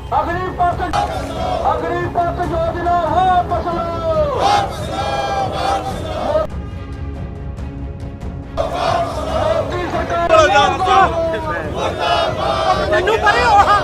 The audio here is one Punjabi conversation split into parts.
अग्निपथ अग्निपथ योजना वापस लो। मोदी सरकार ਤੈਨੂੰ ਪਰੇ ਹੋਣਾ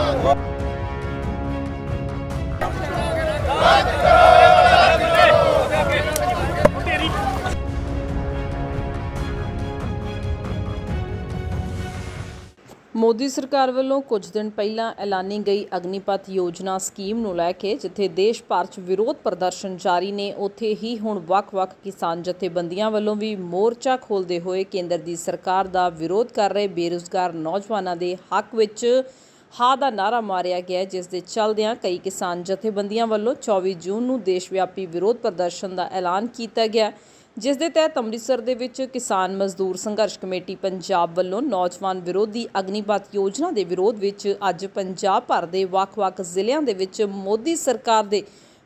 ਮੋਦੀ ਸਰਕਾਰ ਵੱਲੋਂ ਕੁਝ ਦਿਨ ਪਹਿਲਾਂ ਐਲਾਨੀ ਗਈ ਅਗਨੀਪਥ ਯੋਜਨਾ ਸਕੀਮ ਨੂੰ ਲੈ ਕੇ ਜਿੱਥੇ ਦੇਸ਼ ਭਰ 'ਚ ਵਿਰੋਧ ਪ੍ਰਦਰਸ਼ਨ ਜਾਰੀ ਨੇ, ਉੱਥੇ ਹੀ ਹੁਣ ਵੱਖ-ਵੱਖ ਕਿਸਾਨ ਜਥੇਬੰਦੀਆਂ ਵੱਲੋਂ ਵੀ ਮੋਰਚਾ ਖੋਲ੍ਹਦੇ ਹੋਏ ਕੇਂਦਰ ਦੀ ਸਰਕਾਰ ਦਾ ਵਿਰੋਧ ਕਰ ਰਹੇ ਬੇਰੁਜ਼ਗਾਰ ਨੌਜਵਾਨਾਂ ਦੇ ਹੱਕ ਵਿੱਚ ਹਾਂ ਦਾ ਨਾਅਰਾ ਮਾਰਿਆ ਗਿਆ, ਜਿਸ ਦੇ ਚੱਲਦਿਆਂ ਕਈ ਕਿਸਾਨ ਜਥੇਬੰਦੀਆਂ ਵੱਲੋਂ 24 ਜੂਨ ਨੂੰ ਦੇਸ਼ ਵਿਆਪੀ ਵਿਰੋਧ ਪ੍ਰਦਰਸ਼ਨ ਦਾ ਐਲਾਨ ਕੀਤਾ ਗਿਆ, ਜਿਸ ਦੇ ਤਹਿਤ ਅੰਮ੍ਰਿਤਸਰ ਦੇ ਵਿੱਚ ਕਿਸਾਨ ਮਜ਼ਦੂਰ ਸੰਘਰਸ਼ ਕਮੇਟੀ ਪੰਜਾਬ ਵੱਲੋਂ ਨੌਜਵਾਨ ਵਿਰੋਧੀ ਅਗਨੀਪਥ ਯੋਜਨਾ ਦੇ ਵਿਰੋਧ ਵਿੱਚ ਅੱਜ ਪੰਜਾਬ ਭਰ ਦੇ ਵੱਖ-ਵੱਖ ਜ਼ਿਲ੍ਹਿਆਂ ਦੇ ਵਿੱਚ ਮੋਦੀ ਸਰਕਾਰ ਦੇ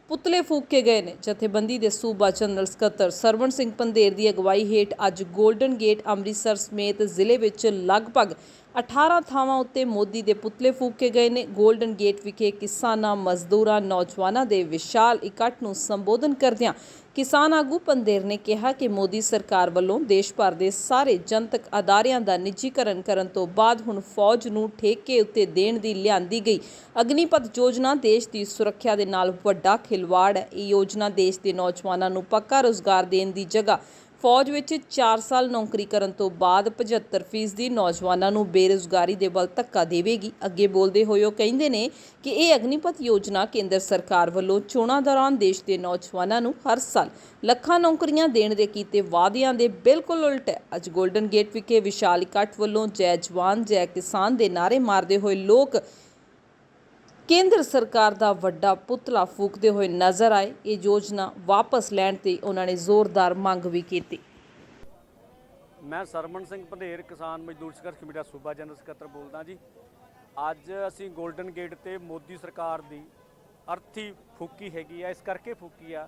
ਪੁਤਲੇ ਫੂਕੇ ਗਏ ਨੇ। ਜਥੇਬੰਦੀ ਦੇ ਸੂਬਾ ਜਨਰਲ ਸਕੱਤਰ ਸਰਵਣ ਸਿੰਘ ਪੰਧੇਰ ਦੀ ਅਗਵਾਈ ਹੇਠ ਅੱਜ ਗੋਲਡਨ ਗੇਟ ਅੰਮ੍ਰਿਤਸਰ ਸਮੇਤ ਜ਼ਿਲ੍ਹੇ ਵਿੱਚ ਲਗਭਗ 18 ਥਾਵਾਂ ਉੱਤੇ ਮੋਦੀ ਦੇ ਪੁਤਲੇ ਫੂਕੇ ਗਏ ਨੇ। ਗੋਲਡਨ ਗੇਟ ਵਿਖੇ ਕਿਸਾਨਾਂ, ਮਜ਼ਦੂਰਾਂ, ਨੌਜਵਾਨਾਂ ਦੇ ਵਿਸ਼ਾਲ ਇਕੱਠ ਨੂੰ ਸੰਬੋਧਨ ਕਰਦਿਆਂ ਕਿਸਾਨ ਆਗੂ ਪੰਧੇਰ ਨੇ ਕਿਹਾ ਕਿ ਮੋਦੀ ਸਰਕਾਰ ਵੱਲੋਂ ਦੇਸ਼ ਭਰ ਦੇ ਸਾਰੇ ਜਨਤਕ ਅਦਾਰਿਆਂ ਦਾ ਨਿੱਜੀਕਰਨ ਕਰਨ ਤੋਂ ਬਾਅਦ ਹੁਣ ਫੌਜ ਨੂੰ ਠੇਕੇ ਉੱਤੇ ਦੇਣ ਦੀ ਲਿਆਂਦੀ ਗਈ ਅਗਨੀਪਥ ਯੋਜਨਾ ਦੇਸ਼ ਦੀ ਸੁਰੱਖਿਆ ਦੇ ਨਾਲ ਵੱਡਾ ਖਿਲਵਾੜ ਹੈ। ਇਹ ਯੋਜਨਾ ਦੇਸ਼ ਦੇ ਨੌਜਵਾਨਾਂ ਨੂੰ ਪੱਕਾ ਰੁਜ਼ਗਾਰ ਦੇਣ ਦੀ ਜਗ੍ਹਾ ਫੌਜ ਵਿੱਚ 4 ਸਾਲ ਨੌਕਰੀ ਕਰਨ ਤੋਂ ਬਾਅਦ 75% ਨੌਜਵਾਨਾਂ ਨੂੰ ਬੇਰੁਜ਼ਗਾਰੀ ਦੇ ਵੱਲ ਧੱਕਾ ਦੇਵੇਗੀ। ਅੱਗੇ ਬੋਲਦੇ ਹੋਏ ਉਹ ਕਹਿੰਦੇ ਨੇ ਕਿ ਇਹ ਅਗਨੀਪਥ ਯੋਜਨਾ ਕੇਂਦਰ ਸਰਕਾਰ ਵੱਲੋਂ ਚੋਣਾਂ ਦੌਰਾਨ ਦੇਸ਼ ਦੇ ਨੌਜਵਾਨਾਂ ਨੂੰ ਹਰ ਸਾਲ ਲੱਖਾਂ ਨੌਕਰੀਆਂ ਦੇਣ ਦੇ ਕੀਤੇ ਵਾਅਦਿਆਂ ਦੇ ਬਿਲਕੁਲ ਉਲਟ ਹੈ। ਅੱਜ ਗੋਲਡਨ ਗੇਟ ਵਿਖੇ ਵਿਸ਼ਾਲ ਇਕੱਠ ਵੱਲੋਂ ਜੈ ਜਵਾਨ ਜੈ ਕਿਸਾਨ ਦੇ ਨਾਅਰੇ ਮਾਰਦੇ ਹੋਏ ਲੋਕ ਕੇਂਦਰ ਸਰਕਾਰ ਦਾ ਵੱਡਾ ਪੁਤਲਾ ਫੂਕਦੇ ਹੋਏ ਨਜ਼ਰ ਆਏ। ਇਹ ਯੋਜਨਾ ਵਾਪਸ ਲੈਣ ਤੇ ਉਹਨਾਂ ਨੇ ਜ਼ੋਰਦਾਰ ਮੰਗ ਵੀ ਕੀਤੀ। ਮੈਂ ਸਰਵਣ ਸਿੰਘ ਪੰਧੇਰ ਕਿਸਾਨ ਮਜ਼ਦੂਰ ਸੰਘਰਸ਼ ਕਮੇਟੀ ਦਾ ਸੂਬਾ ਜਨਰਲ ਸਕੱਤਰ ਬੋਲਦਾ ਜੀ। ਅੱਜ ਅਸੀਂ ਗੋਲਡਨ ਗੇਟ ਤੇ ਮੋਦੀ ਸਰਕਾਰ ਦੀ ਅਰਥੀ ਫੂਕੀ ਹੈਗੀ ਆ, ਇਸ ਕਰਕੇ ਫੂਕੀ ਆ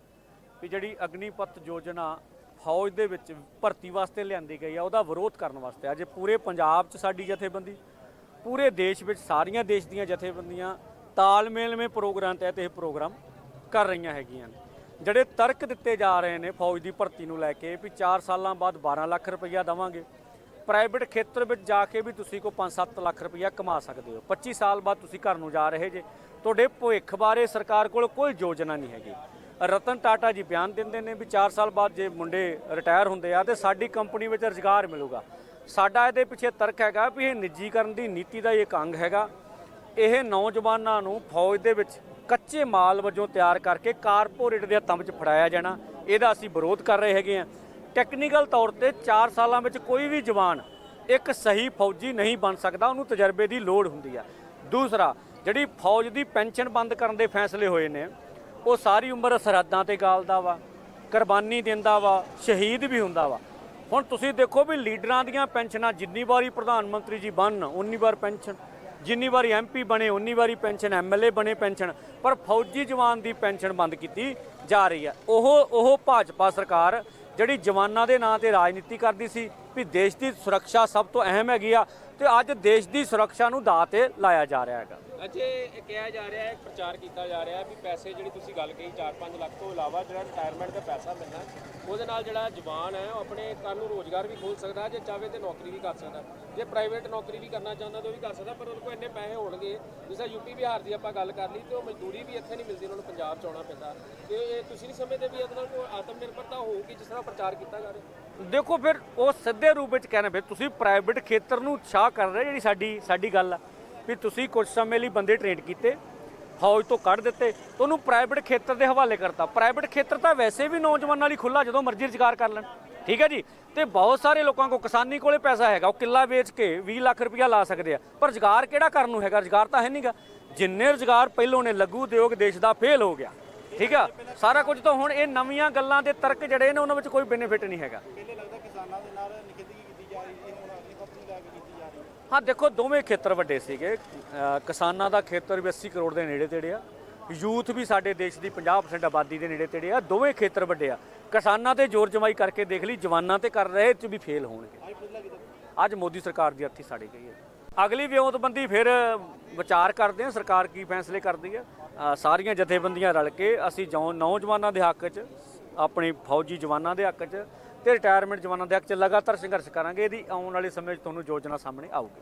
ਵੀ ਜਿਹੜੀ ਅਗਨੀਪਥ ਯੋਜਨਾ ਫੌਜ ਦੇ ਵਿੱਚ ਭਰਤੀ ਵਾਸਤੇ ਲਿਆਂਦੀ ਗਈ ਆ, ਉਹਦਾ ਵਿਰੋਧ ਕਰਨ ਵਾਸਤੇ ਅੱਜ ਪੂਰੇ ਪੰਜਾਬ 'ਚ ਸਾਡੀ ਜਥੇਬੰਦੀ, ਪੂਰੇ ਦੇਸ਼ ਵਿੱਚ ਸਾਰੀਆਂ ਦੇਸ਼ ਦੀਆਂ ਜਥੇਬੰਦੀਆਂ ਤਾਲਮੇਲਵੇਂ ਪ੍ਰੋਗਰਾਮ ਤਹਿਤ ਇਹ ਪ੍ਰੋਗਰਾਮ ਕਰ ਰਹੀਆਂ ਹੈਗੀਆਂ ਨੇ। ਜਿਹੜੇ ਤਰਕ ਦਿੱਤੇ ਜਾ ਰਹੇ ਨੇ ਫੌਜ ਦੀ ਭਰਤੀ ਨੂੰ ਲੈ ਕੇ ਵੀ 4 ਸਾਲਾਂ ਬਾਅਦ 12 ਲੱਖ ਰੁਪਈਆ ਦੇਵਾਂਗੇ, ਪ੍ਰਾਈਵੇਟ ਖੇਤਰ ਵਿੱਚ ਜਾ ਕੇ ਵੀ ਤੁਸੀਂ ਕੋਈ 5-7 ਲੱਖ ਰੁਪਈਆ ਕਮਾ ਸਕਦੇ ਹੋ, 25 ਸਾਲ ਬਾਅਦ ਤੁਸੀਂ ਘਰ ਨੂੰ ਜਾ ਰਹੇ ਜੇ, ਤੁਹਾਡੇ ਭਵਿੱਖ ਬਾਰੇ ਸਰਕਾਰ ਕੋਲ ਕੋਈ ਯੋਜਨਾ ਨਹੀਂ ਹੈਗੀ। ਰਤਨ ਟਾਟਾ ਜੀ ਬਿਆਨ ਦਿੰਦੇ ਨੇ ਵੀ 4 ਸਾਲ ਬਾਅਦ ਜੇ ਮੁੰਡੇ ਰਿਟਾਇਰ ਹੁੰਦੇ ਆ ਤੇ ਸਾਡੀ ਕੰਪਨੀ ਵਿੱਚ ਰੁਜ਼ਗਾਰ ਮਿਲੂਗਾ। ਸਾਡਾ ਇਹਦੇ ਪਿੱਛੇ ਤਰਕ ਹੈਗਾ ਵੀ ਇਹ ਨਿੱਜੀਕਰਨ ਦੀ ਨੀਤੀ ਦਾ ਇੱਕ ਅੰਗ ਹੈਗਾ। ਇਹ ਨੌਜਵਾਨਾਂ ਨੂੰ ਫੌਜ ਦੇ ਵਿੱਚ ਕੱਚੇ ਮਾਲ ਵਜੋਂ ਤਿਆਰ ਕਰਕੇ ਕਾਰਪੋਰੇਟ ਦੇ ਹੱਥਾਂ ਵਿੱਚ ਫੜਾਇਆ ਜਾਣਾ, ਇਹਦਾ ਅਸੀਂ ਵਿਰੋਧ ਕਰ ਰਹੇ ਹੈਗੇ ਹਾਂ। ਟੈਕਨੀਕਲ ਤੌਰ ਤੇ 4 ਸਾਲਾਂ ਵਿੱਚ ਕੋਈ ਵੀ ਜਵਾਨ ਇੱਕ ਸਹੀ ਫੌਜੀ ਨਹੀਂ ਬਣ ਸਕਦਾ, ਉਹਨੂੰ ਤਜਰਬੇ ਦੀ ਲੋੜ ਹੁੰਦੀ ਆ। ਦੂਸਰਾ, ਜਿਹੜੀ ਫੌਜ ਦੀ ਪੈਨਸ਼ਨ ਬੰਦ ਕਰਨ ਦੇ ਫੈਸਲੇ ਹੋਏ ਨੇ ਉਹ ਸਾਰੀ ਉਮਰ ਸਰਹੱਦਾਂ ਤੇ ਗਾਲਦਾ ਵਾ, ਕੁਰਬਾਨੀ ਦਿੰਦਾ ਵਾ, ਸ਼ਹੀਦ ਵੀ ਹੁੰਦਾ ਵਾ। ਹੁਣ ਤੁਸੀਂ ਦੇਖੋ ਵੀ ਲੀਡਰਾਂ ਦੀਆਂ ਪੈਨਸ਼ਨਾਂ ਜਿੰਨੀ ਵਾਰੀ ਪ੍ਰਧਾਨ ਮੰਤਰੀ ਜੀ ਬਣਨ ਉਨੀ ਵਾਰ ਪੈਨਸ਼ਨ, ਜਿੰਨੀ ਵਾਰੀ MP ਬਣੇ ਉਨੀ ਵਾਰੀ ਪੈਨਸ਼ਨ, MLA ਬਣੇ ਪੈਨਸ਼ਨ, ਪਰ ਫੌਜੀ ਜਵਾਨ ਦੀ ਪੈਨਸ਼ਨ ਬੰਦ ਕੀਤੀ ਜਾ ਰਹੀ ਹੈ। ਉਹ ਭਾਜਪਾ ਸਰਕਾਰ ਜਿਹੜੀ ਜਵਾਨਾਂ ਦੇ ਨਾਂ ਤੇ ਰਾਜਨੀਤੀ ਕਰਦੀ ਸੀ ਵੀ ਦੇਸ਼ ਦੀ ਸੁਰੱਖਿਆ ਸਭ ਤੋਂ ਅਹਿਮ ਹੈਗੀ ਆ, ਤੇ ਅੱਜ ਦੇਸ਼ ਦੀ ਸੁਰੱਖਿਆ ਨੂੰ ਦਾਅ ਤੇ ਲਾਇਆ ਜਾ ਰਿਹਾ ਹੈਗਾ। ਅਜੇ ਕਿਹਾ ਜਾ ਰਿਹਾ ਹੈ, ਪ੍ਰਚਾਰ ਕੀਤਾ ਜਾ ਰਿਹਾ ਵੀ ਪੈਸੇ ਜਿਹੜੀ ਤੁਸੀਂ ਗੱਲ ਕਹੀ 4-5 ਲੱਖ ਤੋਂ ਇਲਾਵਾ ਜਿਹੜਾ ਰਿਟਾਇਰਮੈਂਟ ਦਾ ਪੈਸਾ ਮਿਲਣਾ, ਉਹਦੇ ਨਾਲ ਜਿਹੜਾ ਜਵਾਨ ਹੈ ਉਹ ਆਪਣੇ ਕੱਲ੍ਹ ਨੂੰ ਰੋਜ਼ਗਾਰ ਵੀ ਖੋਲ੍ਹ ਸਕਦਾ, ਜੇ ਚਾਹਵੇ ਤੇ ਨੌਕਰੀ ਵੀ ਕਰ ਸਕਦਾ, ਜੇ ਪ੍ਰਾਈਵੇਟ ਨੌਕਰੀ ਵੀ ਕਰਨਾ ਚਾਹੁੰਦਾ ਤਾਂ ਉਹ ਵੀ ਕਰ ਸਕਦਾ। ਪਰ ਉਹਦੇ ਕੋਲ ਇੰਨੇ ਪੈਸੇ ਹੋਣਗੇ, ਜਿਸ ਤਰ੍ਹਾਂ UP ਬਿਹਾਰ ਦੀ ਆਪਾਂ ਗੱਲ ਕਰ ਲਈ, ਤੇ ਉਹ ਮਜ਼ਦੂਰੀ ਵੀ ਇੱਥੇ ਨਹੀਂ ਮਿਲਦੀ, ਉਹਨਾਂ ਨੂੰ ਪੰਜਾਬ 'ਚ ਆਉਣਾ ਪੈਂਦਾ। ਤੇ ਇਹ ਤੁਸੀਂ ਨਹੀਂ ਸਮਝਦੇ ਵੀ ਇਹਦੇ ਨਾਲ ਕੋਈ ਆਤਮ ਨਿਰਭਰਤਾ ਹੋਊਗੀ ਜਿਸ ਤਰ੍ਹਾਂ ਪ੍ਰਚਾਰ ਕੀਤਾ ਜਾ ਰਿਹਾ? ਦੇਖੋ ਫਿਰ ਉਹ ਸਿੱਧੇ ਰੂਪ ਵਿੱਚ ਕਹਿਣਾ, ਫਿਰ ਤੁਸੀਂ ਪ੍ਰਾਈਵੇਟ ਖੇਤਰ ਨੂੰ ਉਤਸ਼ਾਹ ਕਰ ਰਹੇ, ਜਿਹੜੀ ਸਾਡੀ ਗੱਲ ਆ ਵੀ ਤੁਸੀਂ ਕੁਝ ਸਮੇਂ ਲਈ ਬੰਦੇ ਟ੍ਰੇਨ ਕੀਤੇ, ਫੌਜ ਤੋਂ ਕੱਢ ਦਿੱਤੇ, ਤੇ ਉਹਨੂੰ ਪ੍ਰਾਈਵੇਟ ਖੇਤਰ ਦੇ ਹਵਾਲੇ ਕਰਤਾ। ਪ੍ਰਾਈਵੇਟ ਖੇਤਰ ਤਾਂ ਵੈਸੇ ਵੀ ਨੌਜਵਾਨਾਂ ਲਈ ਖੁੱਲ੍ਹਾ, ਜਦੋਂ ਮਰਜ਼ੀ ਰੁਜ਼ਗਾਰ ਕਰ ਲੈਣ, ਠੀਕ ਹੈ ਜੀ। ਤੇ ਬਹੁਤ ਸਾਰੇ ਲੋਕਾਂ ਕੋਲ ਕਿਸਾਨੀ ਕੋਲੇ ਪੈਸਾ ਹੈਗਾ, ਉਹ ਕਿੱਲਾ ਵੇਚ ਕੇ 20 ਲੱਖ ਰੁਪਇਆ ਲਾ ਸਕਦੇ ਆ, ਪਰ ਰੁਜ਼ਗਾਰ ਕਿਹੜਾ ਕਰਨ ਨੂੰ ਹੈਗਾ? ਰੁਜ਼ਗਾਰ ਤਾਂ ਹੈ ਨਹੀਂਗਾ। ਜਿੰਨੇ ਰੁਜ਼ਗਾਰ ਪਹਿਲੋਂ ਨੇ ਲਘੂ ਉਦਯੋਗ ਦੇਸ਼ ਦਾ ਫੇਲ ਹੋ ਗਿਆ, ਠੀਕ ਆ ਸਾਰਾ ਕੁਝ। ਤਾਂ ਹੁਣ ਇਹ ਨਵੀਆਂ ਗੱਲਾਂ ਦੇ ਤਰਕ ਜਿਹੜੇ ਨੇ ਉਹਨਾਂ ਵਿੱਚ ਕੋਈ ਬੈਨੀਫਿਟ ਨਹੀਂ ਹੈਗਾ। ਹਾਂ ਦੇਖੋ, ਦੋਵੇਂ ਖੇਤਰ ਵੱਡੇ ਸੀਗੇ। ਕਿਸਾਨਾਂ ਦਾ ਖੇਤਰ ਵੀ 80 ਕਰੋੜ ਦੇ ਨੇੜੇ ਤੇੜੇ ਆ, ਯੂਥ ਵੀ ਸਾਡੇ ਦੇਸ਼ ਦੀ 50% ਆਬਾਦੀ ਦੇ ਨੇੜੇ ਤੇੜੇ ਆ। ਦੋਵੇਂ ਖੇਤਰ ਵੱਡੇ ਆ। ਕਿਸਾਨਾਂ ਤੇ ਜ਼ੋਰ ਜਮਾਈ ਕਰਕੇ ਦੇਖ ਲਈ, ਜਵਾਨਾਂ ਤੇ ਕਰ ਰਹੇ ਚ ਵੀ ਫੇਲ ਹੋਣਗੇ। ਅੱਜ ਮੋਦੀ ਸਰਕਾਰ ਦੀ ਅਰਥੀ ਸਾੜੀ ਗਈ ਹੈ। ਅਗਲੀ ਵਿਉਂਤਬੰਦੀ ਫਿਰ ਵਿਚਾਰ ਕਰਦੇ ਹਾਂ, ਸਰਕਾਰ ਕੀ ਫੈਸਲੇ ਕਰਦੀ ਹੈ। ਸਾਰੀਆਂ ਜਥੇਬੰਦੀਆਂ ਰਲ ਕੇ ਅਸੀਂ ਨੌਜਵਾਨਾਂ ਦੇ ਹੱਕ 'ਚ, ਆਪਣੀ ਫੌਜੀ ਜਵਾਨਾਂ ਦੇ ਹੱਕ 'ਚ ਤੇ ਰਿਟਾਇਰਮੈਂਟ ਜਵਾਨਾਂ ਦੇ ਹੱਕ 'ਚ ਲਗਾਤਾਰ ਸੰਘਰਸ਼ ਕਰਾਂਗੇ। ਇਹਦੀ ਆਉਣ ਵਾਲੇ ਸਮੇਂ 'ਚ ਤੁਹਾਨੂੰ ਯੋਜਨਾ ਸਾਹਮਣੇ ਆਊਗੀ।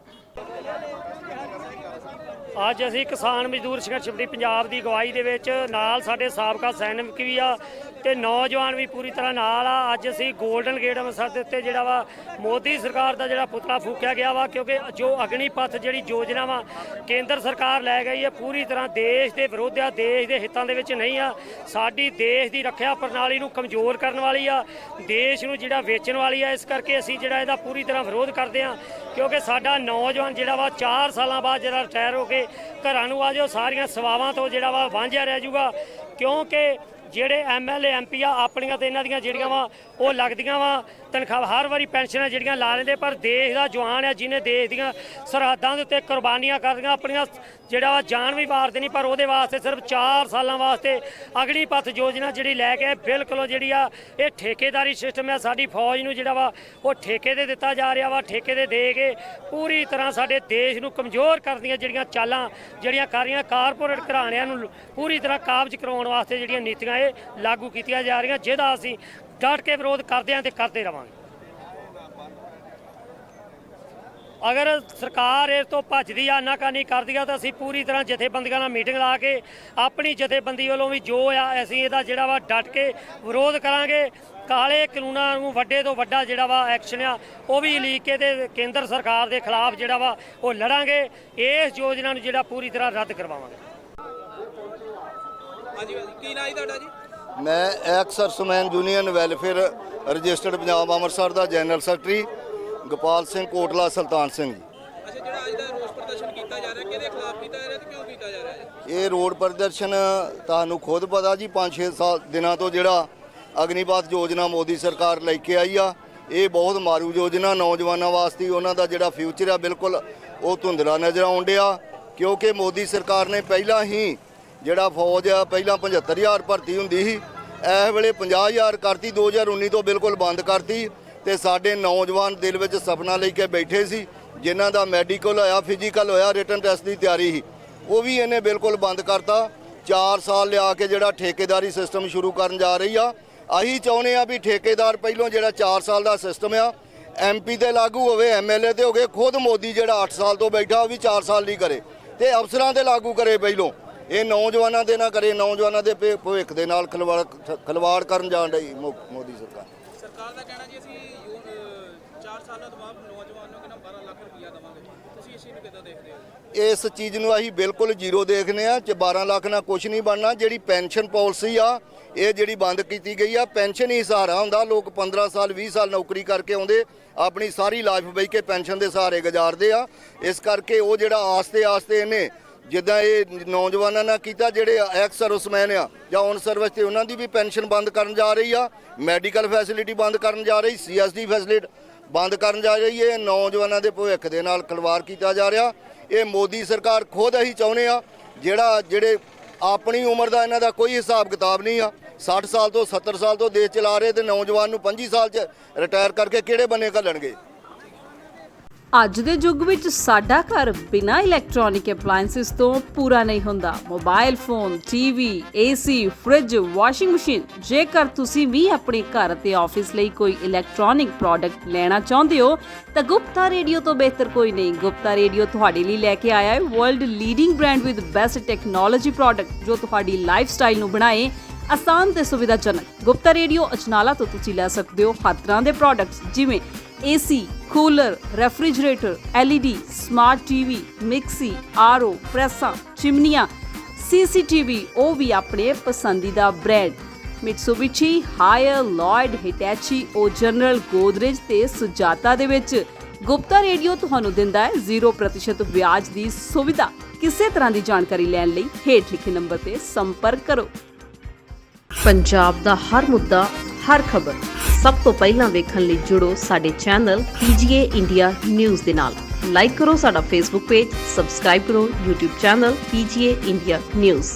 ਅੱਜ ਅਸੀਂ ਕਿਸਾਨ ਮਜ਼ਦੂਰ ਸੰਘਰਸ਼ ਕਮੇਟੀ ਪੰਜਾਬ ਦੀ ਅਗਵਾਈ ਦੇ ਵਿੱਚ ਨਾਲ ਸਾਡੇ ਸਾਬਕਾ ਸੈਨਿਕ ਵੀ ਆ ਤੇ ਨੌਜਵਾਨ ਵੀ ਪੂਰੀ ਤਰ੍ਹਾਂ ਨਾਲ ਆ। ਅੱਜ ਅਸੀਂ ਗੋਲਡਨ ਗੇਟ ਅੰਮ੍ਰਿਤਸਰ ਦੇ ਉੱਤੇ ਜਿਹੜਾ ਵਾ ਮੋਦੀ ਸਰਕਾਰ ਦਾ ਜਿਹੜਾ ਪੁਤਲਾ ਫੂਕਿਆ ਗਿਆ ਵਾ, ਕਿਉਂਕਿ ਜੋ ਅਗਨੀਪਥ ਜਿਹੜੀ ਯੋਜਨਾ ਵਾ ਕੇਂਦਰ ਸਰਕਾਰ ਲੈ ਗਈ ਹੈ ਪੂਰੀ ਤਰ੍ਹਾਂ ਦੇਸ਼ ਦੇ ਵਿਰੋਧ ਆ, ਦੇਸ਼ ਦੇ ਹਿੱਤਾਂ ਦੇ ਵਿੱਚ ਨਹੀਂ ਆ। ਸਾਡੀ ਦੇਸ਼ ਦੀ ਰੱਖਿਆ ਪ੍ਰਣਾਲੀ ਨੂੰ ਕਮਜ਼ੋਰ ਕਰਨ ਵਾਲੀ ਆ, ਦੇਸ਼ ਨੂੰ ਜਿਹੜਾ ਵੇਚਣ ਵਾਲੀ ਆ। ਇਸ ਕਰਕੇ ਅਸੀਂ ਜਿਹੜਾ ਇਹਦਾ ਪੂਰੀ ਤਰ੍ਹਾਂ ਵਿਰੋਧ ਕਰਦੇ ਆ, ਕਿਉਂਕਿ ਸਾਡਾ ਨੌਜਵਾਨ ਜਿਹੜਾ ਵਾ 4 ਸਾਲਾਂ ਬਾਅਦ ਜਿਹੜਾ ਰਿਟਾਇਰ ਹੋ ਕੇ ਘਰਾਂ ਨੂੰ ਆ ਜਾਓ ਸਾਰੀਆਂ ਸੇਵਾਵਾਂ ਤੋਂ ਜਿਹੜਾ ਵਾ ਵਾਂਝਿਆ ਰਹਿ ਜਾਊਗਾ। ਕਿਉਂਕਿ ਜਿਹੜੇ MLA MP ਆ ਆਪਣੀਆਂ ਤੇ ਇਹਨਾਂ ਦੀਆਂ ਜਿਹੜੀਆਂ ਵਾ ਉਹ ਲੱਗਦੀਆਂ ਵਾ ਤਨਖਾਹ, ਹਰ ਵਾਰੀ ਪੈਨਸ਼ਨਾਂ ਜਿਹੜੀਆਂ ਲਾ ਲੈਂਦੇ, ਪਰ ਦੇਸ਼ ਦਾ ਜਵਾਨ ਆ ਜਿਹਨੇ ਦੇਸ਼ ਦੀਆਂ ਸਰਹੱਦਾਂ ਦੇ ਉੱਤੇ ਕੁਰਬਾਨੀਆਂ ਕਰਦੀਆਂ, ਆਪਣੀਆਂ ਜਿਹੜਾ ਵਾ ਜਾਨ ਵੀ ਵਾਰ ਦੇਣੀ, ਪਰ ਉਹਦੇ ਵਾਸਤੇ ਸਿਰਫ 4 ਸਾਲਾਂ ਵਾਸਤੇ ਅਗਨੀਪਥ ਯੋਜਨਾ ਜਿਹੜੀ ਲੈ ਕੇ ਬਿਲਕੁਲ ਜਿਹੜੀ ਆ ਇਹ ਠੇਕੇਦਾਰੀ ਸਿਸਟਮ ਆ। ਸਾਡੀ ਫੌਜ ਨੂੰ ਜਿਹੜਾ ਵਾ ਉਹ ਠੇਕੇ ਦੇ ਦਿੱਤਾ ਜਾ ਰਿਹਾ ਵਾ, ਠੇਕੇ ਦੇ ਕੇ ਪੂਰੀ ਤਰ੍ਹਾਂ ਸਾਡੇ ਦੇਸ਼ ਨੂੰ ਕਮਜ਼ੋਰ ਕਰਦੀਆਂ ਜਿਹੜੀਆਂ ਚਾਲਾਂ ਜਿਹੜੀਆਂ ਕਰ ਰਹੀਆਂ ਕਾਰਪੋਰੇਟ ਘਰਾਣਿਆਂ ਨੂੰ ਪੂਰੀ ਤਰ੍ਹਾਂ ਕਾਬਜ਼ ਕਰਾਉਣ ਵਾਸਤੇ ਜਿਹੜੀਆਂ ਨੀਤੀਆਂ ਇਹ ਲਾਗੂ ਕੀਤੀਆਂ ਜਾ ਰਹੀਆਂ, ਜਿਹਦਾ ਅਸੀਂ ਡਟ ਕੇ ਵਿਰੋਧ ਕਰਦੇ ਹਾਂ ਤੇ ਕਰਦੇ ਰਵਾਂਗੇ। ਅਗਰ ਸਰਕਾਰ ਇਸ ਤੋਂ ਭੱਜਦੀ ਆ, ਆਨਾਕਾਨੀ ਕਰਦੀ ਆ, ਤਾਂ ਅਸੀਂ ਪੂਰੀ ਤਰ੍ਹਾਂ ਜਥੇਬੰਦੀਆਂ ਨਾਲ ਮੀਟਿੰਗ ਲਾ ਕੇ ਆਪਣੀ ਜਥੇਬੰਦੀ ਵੱਲੋਂ ਵੀ ਜੋ ਆ ਅਸੀਂ ਇਹਦਾ ਜਿਹੜਾ ਵਾ ਡਟ ਕੇ ਵਿਰੋਧ ਕਰਾਂਗੇ। ਕਾਲੇ ਕਾਨੂੰਨਾਂ ਨੂੰ ਵੱਡੇ ਤੋਂ ਵੱਡਾ ਜਿਹੜਾ ਵਾ ਐਕਸ਼ਨ ਆ ਉਹ ਵੀ ਲੀਕ ਕੇ ਤੇ ਕੇਂਦਰ ਸਰਕਾਰ ਦੇ ਖਿਲਾਫ ਜਿਹੜਾ ਵਾ ਉਹ ਲੜਾਂਗੇ। ਇਸ ਯੋਜਨਾ ਨੂੰ ਜਿਹੜਾ ਪੂਰੀ ਤਰ੍ਹਾਂ ਰੱਦ ਕਰਵਾਵਾਂਗੇ। ਹਾਂਜੀ ਕੀ ਨਾਂ ਜੀ ਤੁਹਾਡਾ ਜੀ? ਮੈਂ ex serviceman union welfare registered Punjab Amritsar ਦਾ ਜਨਰਲ ਸੈਕਟਰੀ ਗੋਪਾਲ ਸਿੰਘ ਕੋਟਲਾ ਸੁਲਤਾਨ ਸਿੰਘ ਜੀ। ਅੱਛਾ, ਜਿਹੜਾ ਅੱਜ ਦਾ ਰੋਸ ਪ੍ਰਦਰਸ਼ਨ ਕੀਤਾ ਜਾ ਰਿਹਾ ਕਿਹਦੇ ਖਿਲਾਫ ਕੀਤਾ ਜਾ ਰਿਹਾ ਤੇ ਕਿਉਂ ਕੀਤਾ ਜਾ ਰਿਹਾ ਹੈ? ਇਹ ਰੋਡ ਪ੍ਰਦਰਸ਼ਨ ਤੁਹਾਨੂੰ ਖੁਦ ਪਤਾ ਜੀ 5-6 ਦਿਨਾਂ ਤੋਂ ਜਿਹੜਾ ਅਗਨੀਪਥ ਯੋਜਨਾ ਮੋਦੀ ਸਰਕਾਰ ਲੈ ਕੇ ਆਈ ਆ, ਇਹ ਬਹੁਤ ਮਾਰੂ ਯੋਜਨਾ ਨੌਜਵਾਨਾਂ ਵਾਸਤੇ। ਉਹਨਾਂ ਦਾ ਜਿਹੜਾ ਫਿਊਚਰ ਆ ਬਿਲਕੁਲ ਉਹ ਧੁੰਦਲਾ ਨਜ਼ਰ ਆਉਣ ਡਿਆ, ਕਿਉਂਕਿ ਮੋਦੀ ਸਰਕਾਰ ਨੇ ਪਹਿਲਾਂ ਹੀ ਜਿਹੜਾ ਫੌਜ ਆ ਪਹਿਲਾਂ 75,000 ਭਰਤੀ ਹੁੰਦੀ ਸੀ, ਇਸ ਵੇਲੇ 50,000 ਕਰਤੀ, 2019 ਤੋਂ ਬਿਲਕੁਲ ਬੰਦ ਕਰਤੀ। ਤੇ ਸਾਡੇ ਨੌਜਵਾਨ ਦਿਲ ਵਿੱਚ ਸੁਪਨਾ ਲੈ ਕੇ ਬੈਠੇ ਸੀ, ਜਿਨ੍ਹਾਂ ਦਾ ਮੈਡੀਕਲ ਹੋਇਆ, ਫਿਜ਼ੀਕਲ ਹੋਇਆ, ਰਿਟਨ ਟੈਸਟ ਦੀ ਤਿਆਰੀ ਸੀ, ਉਹ ਵੀ ਇਹਨੇ ਬਿਲਕੁਲ ਬੰਦ ਕਰਤਾ। 4 ਸਾਲ ਲਿਆ ਕੇ ਜਿਹੜਾ ਠੇਕੇਦਾਰੀ ਸਿਸਟਮ ਸ਼ੁਰੂ ਕਰਨ ਜਾ ਰਹੀ ਆ। ਅਸੀਂ ਚਾਹੁੰਦੇ ਆ ਵੀ ਠੇਕੇਦਾਰ ਪਹਿਲੋਂ ਜਿਹੜਾ 4 ਸਾਲ ਦਾ ਸਿਸਟਮ ਆ MP ਤੇ ਲਾਗੂ ਹੋਵੇ, MLA ਤੇ ਹੋ ਗਏ, ਖੁਦ ਮੋਦੀ ਜਿਹੜਾ 8 ਸਾਲ ਤੋਂ ਬੈਠਾ ਉਹ ਵੀ 4 ਸਾਲ ਨਹੀਂ ਕਰੇ ਤੇ ਅਫਸਰਾਂ ਤੇ ਲਾਗੂ ਕਰੇ ਪਹਿਲੋਂ। ਇਹ ਨੌਜਵਾਨਾਂ ਦੇ ਨਾ ਕਰੇ, ਨੌਜਵਾਨਾਂ ਦੇ ਭਵਿੱਖ ਦੇ ਨਾਲ ਖਿਲਵਾੜ ਕਰਨ ਜਾਣ ਰਹੀ ਮੋਦੀ ਸਰਕਾਰ। ਸਰਕਾਰ ਦਾ ਕਹਿਣਾ ਜੀ ਅਸੀਂ 4 ਸਾਲਾਂ ਤੋਂ ਬਾਅਦ ਨੌਜਵਾਨ ਨੂੰ ਕਿੰਨਾ 12 ਲੱਖ ਰੁਪਈਆ ਦੇਵਾਂਗੇ, ਤੁਸੀਂ ਇਸ ਚੀਜ਼ ਨੂੰ ਕਿੱਦਾਂ ਦੇਖਦੇ ਹੋ? ਇਸ ਚੀਜ਼ ਨੂੰ ਅਸੀਂ ਬਿਲਕੁਲ ਜ਼ੀਰੋ ਦੇਖਦੇ ਆ। 12 ਲੱਖ ਨਾਲ ਕੁਝ ਨਹੀਂ ਬਣਨਾ। ਜਿਹੜੀ ਪੈਨਸ਼ਨ ਪਾਲਿਸੀ ਆ ਇਹ ਜਿਹੜੀ ਬੰਦ ਕੀਤੀ ਗਈ ਆ, ਪੈਨਸ਼ਨ ਹੀ ਸਹਾਰਾ ਹੁੰਦਾ। ਲੋਕ 15 ਸਾਲ 20 ਸਾਲ ਨੌਕਰੀ ਕਰਕੇ ਆਉਂਦੇ, ਆਪਣੀ ਸਾਰੀ ਲਾਈਫ ਬਈ ਕੇ ਪੈਨਸ਼ਨ ਦੇ ਸਹਾਰੇ ਗੁਜ਼ਾਰਦੇ ਆ। ਇਸ ਕਰਕੇ ਉਹ ਜਿਹੜਾ ਆਸਤੇ ਇਹਨੇ ਜਿੱਦਾਂ ਇਹ ਨੌਜਵਾਨਾਂ ਨਾਲ ਕੀਤਾ, ਜਿਹੜੇ ਐਕਸ ਸਰਵਿਸਮੈਨ ਆ ਜਾਂ ਔਨ ਸਰਵਿਸ ਤੇ ਉਹਨਾਂ ਦੀ ਵੀ ਪੈਨਸ਼ਨ ਬੰਦ ਕਰਨ ਜਾ ਰਹੀ ਆ, ਮੈਡੀਕਲ ਫੈਸਿਲਿਟੀ ਬੰਦ ਕਰਨ ਜਾ ਰਹੀ, CSD ਫੈਸਿਲਿਟੀ ਬੰਦ ਕਰਨ ਜਾ ਰਹੀ ਹੈ। ਨੌਜਵਾਨਾਂ ਦੇ ਭਵਿੱਖ ਦੇ ਨਾਲ ਖਿਲਵਾੜ ਕੀਤਾ ਜਾ ਰਿਹਾ। ਇਹ ਮੋਦੀ ਸਰਕਾਰ ਖੁਦ ਅਸੀਂ ਚਾਹੁੰਦੇ ਆ ਜਿਹੜੇ ਆਪਣੀ ਉਮਰ ਦਾ ਇਹਨਾਂ ਦਾ ਕੋਈ ਹਿਸਾਬ ਕਿਤਾਬ ਨਹੀਂ ਆ, 60 ਸਾਲ ਤੋਂ 70 ਸਾਲ ਤੋਂ ਦੇਸ਼ ਚਲਾ ਰਹੇ ਤੇ ਨੌਜਵਾਨ ਨੂੰ 25 ਸਾਲ 'ਚ ਰਿਟਾਇਰ ਕਰਕੇ ਕਿਹੜੇ ਬੰਨੇ ਘੱਲਣਗੇ। ਅੱਜ ਦੇ ਯੁੱਗ ਵਿੱਚ ਸਾਡਾ ਘਰ ਬਿਨਾਂ ਇਲੈਕਟ੍ਰੋਨਿਕ ਐਪਲਾਇੰਸਿਸ ਤੋਂ ਪੂਰਾ ਨਹੀਂ ਹੁੰਦਾ। Mobile phone, TV, AC, fridge, washing machine. ਜੇਕਰ ਤੁਸੀਂ ਵੀ ਆਪਣੇ ਘਰ ਅਤੇ ਆਫਿਸ ਲਈ ਕੋਈ ਇਲੈਕਟ੍ਰੋਨਿਕ ਪ੍ਰੋਡਕਟ ਲੈਣਾ ਚਾਹੁੰਦੇ ਹੋ ਤਾਂ ਗੁਪਤਾ ਰੇਡੀਓ ਤੋਂ ਬਿਹਤਰ ਕੋਈ ਨਹੀਂ। ਗੁਪਤਾ ਰੇਡੀਓ ਤੁਹਾਡੇ ਲਈ ਲੈ ਕੇ ਆਇਆ ਹੈ world leading brand with best technology product, ਜੋ ਤੁਹਾਡੀ ਲਾਈਫ ਸਟਾਈਲ ਨੂੰ ਬਣਾਏ ਆਸਾਨ ਤੇ ਸੁਵਿਧਾਜਨਕ। ਗੁਪਤਾ ਰੇਡੀਓ ਅਜਨਾਲਾ ਤੋਂ ਤੁਸੀਂ ਲੈ ਸਕਦੇ ਹੋ ਹਰ ਤਰ੍ਹਾਂ ਦੇ ਪ੍ਰੋਡਕਟਸ, ਜਿਵੇਂ AC, cooler, refrigerator, LED, smart TV, mixie, RO, ਪ੍ਰੈਸਾਂ, ਚਿਮਨੀਆਂ, CCTV, ਉਹ ਵੀ ਆਪਣੇ ਪਸੰਦੀਦਾ ਬ੍ਰਾਂਡ ਮਿਟਸੂਬਿਸ਼ੀ, ਹਾਇਰ, ਲੋਇਡ, ਹਿਟੈਚੀ, ਉਹ ਜਨਰਲ, ਗੋਦਰੇਜ ਤੇ ਸੁਜਾਤਾ ਦੇ ਵਿੱਚ। ਗੁਪਤਾ ਰੇਡੀਓ ਤੁਹਾਨੂੰ ਦਿੰਦਾ ਹੈ 0% ਵਿਆਜ ਦੀ ਸੁਵਿਧਾ। ਕਿਸੇ ਤਰ੍ਹਾਂ ਦੀ ਜਾਣਕਾਰੀ ਲੈਣ ਲਈ ਹੇਠ ਲਿਖੇ ਨੰਬਰ ਤੇ ਸੰਪਰਕ ਕਰੋ। ਪੰਜਾਬ ਦਾ ਹਰ ਮੁੱਦਾ, ਹਰ ਖਬਰ ਸਭ ਤੋਂ ਪਹਿਲਾਂ ਵੇਖਣ ਲਈ ਜੁੜੋ ਸਾਡੇ ਚੈਨਲ PGA ਇੰਡੀਆ ਨਿਊਜ਼ ਦੇ ਨਾਲ। ਲਾਈਕ ਕਰੋ ਸਾਡਾ Facebook ਪੇਜ, ਸਬਸਕ੍ਰਾਈਬ ਕਰੋ YouTube channel PGA India news.